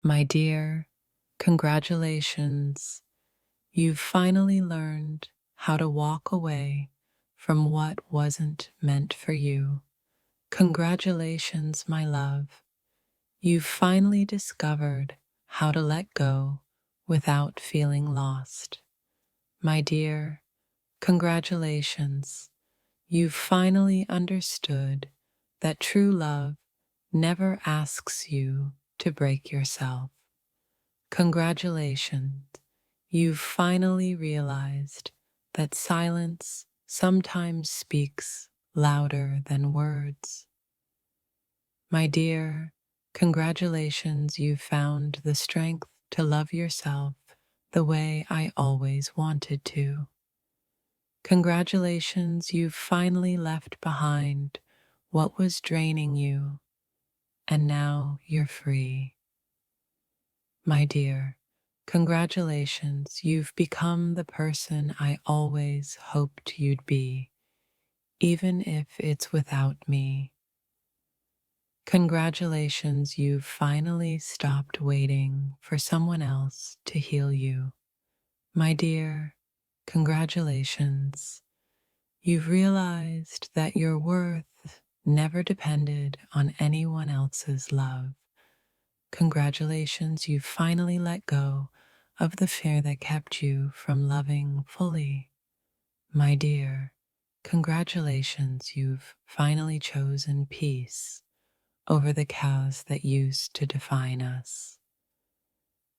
My dear, congratulations. You've finally learned how to walk away from what wasn't meant for you. Congratulations, my love. You've finally discovered how to let go without feeling lost. My dear, congratulations. You've finally understood that true love never asks you to break yourself. Congratulations. You've finally realized that silence sometimes speaks louder than words. My dear, congratulations, you've found the strength to love yourself the way I always wanted to. Congratulations, you've finally left behind what was draining you, and now you're free. My dear, congratulations, you've become the person I always hoped you'd be, even if it's without me. Congratulations, you've finally stopped waiting for someone else to heal you. My dear, congratulations. You've realized that your worth never depended on anyone else's love. Congratulations, you've finally let go of the fear that kept you from loving fully. My dear, congratulations, you've finally chosen peace over the chaos that used to define us.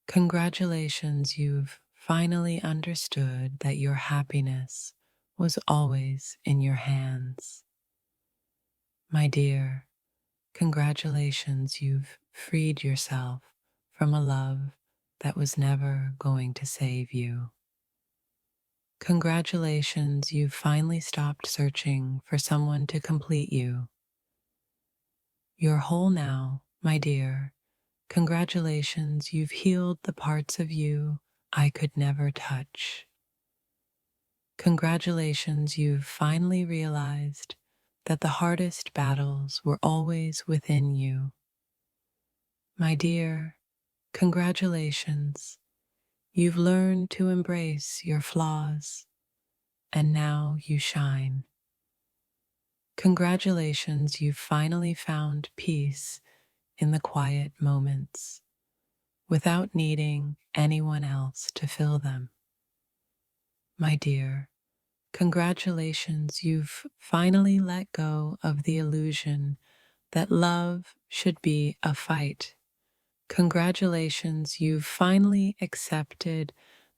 Congratulations, you've finally understood that your happiness was always in your hands. My dear, congratulations, you've freed yourself from a love that was never going to save you. Congratulations, you've finally stopped searching for someone to complete you. You're whole now, my dear. Congratulations, you've healed the parts of you I could never touch. Congratulations, you've finally realized that the hardest battles were always within you. My dear, congratulations. You've learned to embrace your flaws, and now you shine. Congratulations, you've finally found peace in the quiet moments, without needing anyone else to fill them. My dear, congratulations, you've finally let go of the illusion that love should be a fight. Congratulations, you've finally accepted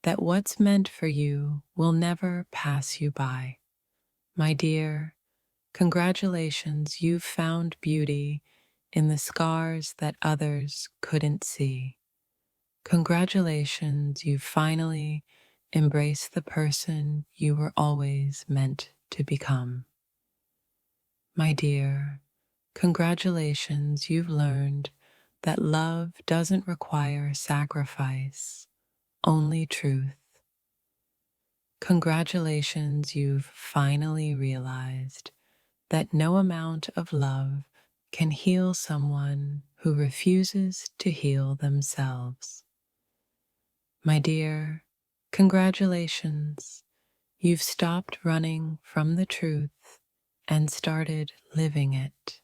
that what's meant for you will never pass you by. My dear, congratulations, you've found beauty in the scars that others couldn't see. Congratulations, you've finally embraced the person you were always meant to become. My dear, congratulations, you've learned that love doesn't require sacrifice, only truth. Congratulations, you've finally realized that no amount of love can heal someone who refuses to heal themselves. My dear, congratulations, you've stopped running from the truth and started living it.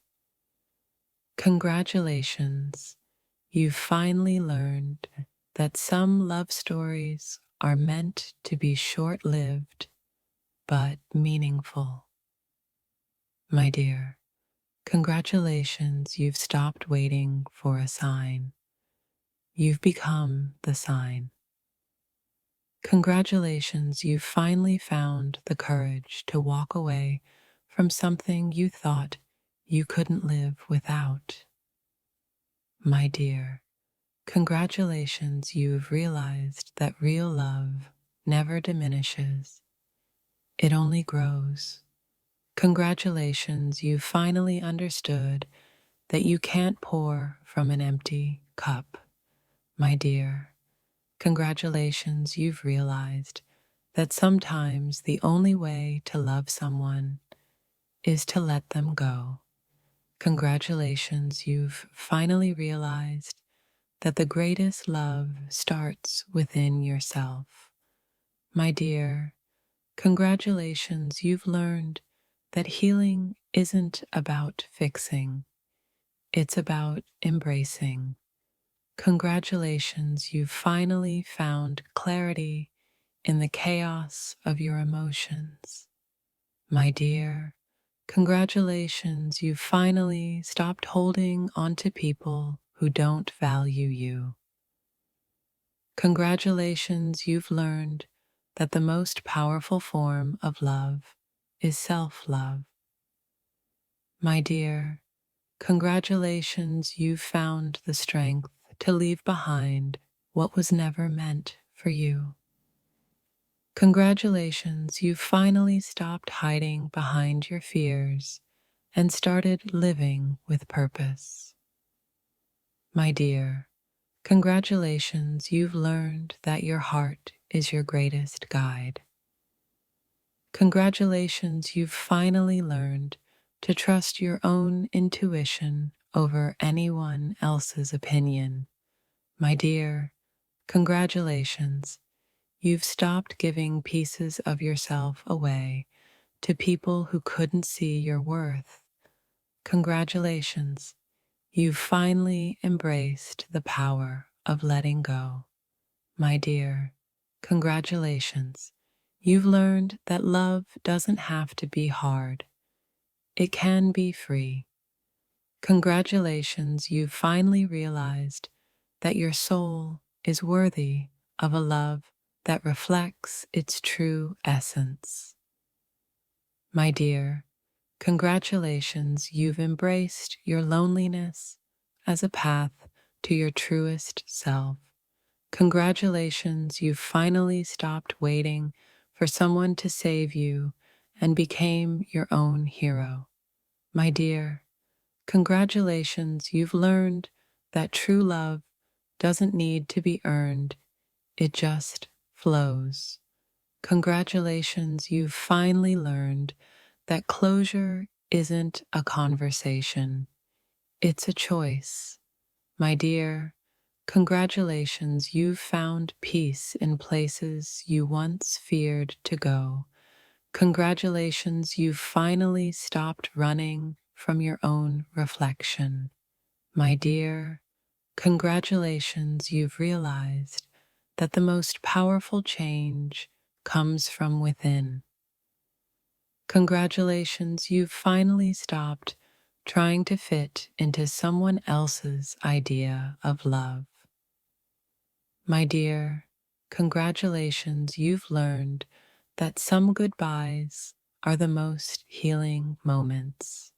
Congratulations, you've finally learned that some love stories are meant to be short-lived but meaningful. My dear, congratulations, you've stopped waiting for a sign. You've become the sign. Congratulations, you've finally found the courage to walk away from something you thought you couldn't live without. My dear, congratulations, you've realized that real love never diminishes, it only grows. Congratulations, you've finally understood that you can't pour from an empty cup. My dear, congratulations, you've realized that sometimes the only way to love someone is to let them go. Congratulations, you've finally realized that the greatest love starts within yourself. My dear, congratulations, you've learned that healing isn't about fixing, it's about embracing. Congratulations, you've finally found clarity in the chaos of your emotions. My dear, congratulations, you've finally stopped holding onto people who don't value you. Congratulations, you've learned that the most powerful form of love is self-love. My dear, congratulations, you've found the strength to leave behind what was never meant for you. Congratulations, you've finally stopped hiding behind your fears and started living with purpose. My dear, congratulations, you've learned that your heart is your greatest guide. Congratulations, you've finally learned to trust your own intuition over anyone else's opinion. My dear, congratulations, you've stopped giving pieces of yourself away to people who couldn't see your worth. Congratulations, you've finally embraced the power of letting go. My dear, congratulations. You've learned that love doesn't have to be hard. It can be free. Congratulations, you've finally realized that your soul is worthy of a love that reflects its true essence. My dear, congratulations, you've embraced your loneliness as a path to your truest self. Congratulations, you've finally stopped waiting for someone to save you and became your own hero. My dear, congratulations, you've learned that true love doesn't need to be earned, it just flows. Congratulations, you've finally learned that closure isn't a conversation, it's a choice. My dear, congratulations, you've found peace in places you once feared to go. Congratulations, you've finally stopped running from your own reflection. My dear, congratulations, you've realized that the most powerful change comes from within. Congratulations, you've finally stopped trying to fit into someone else's idea of love. My dear, congratulations, you've learned that some goodbyes are the most healing moments.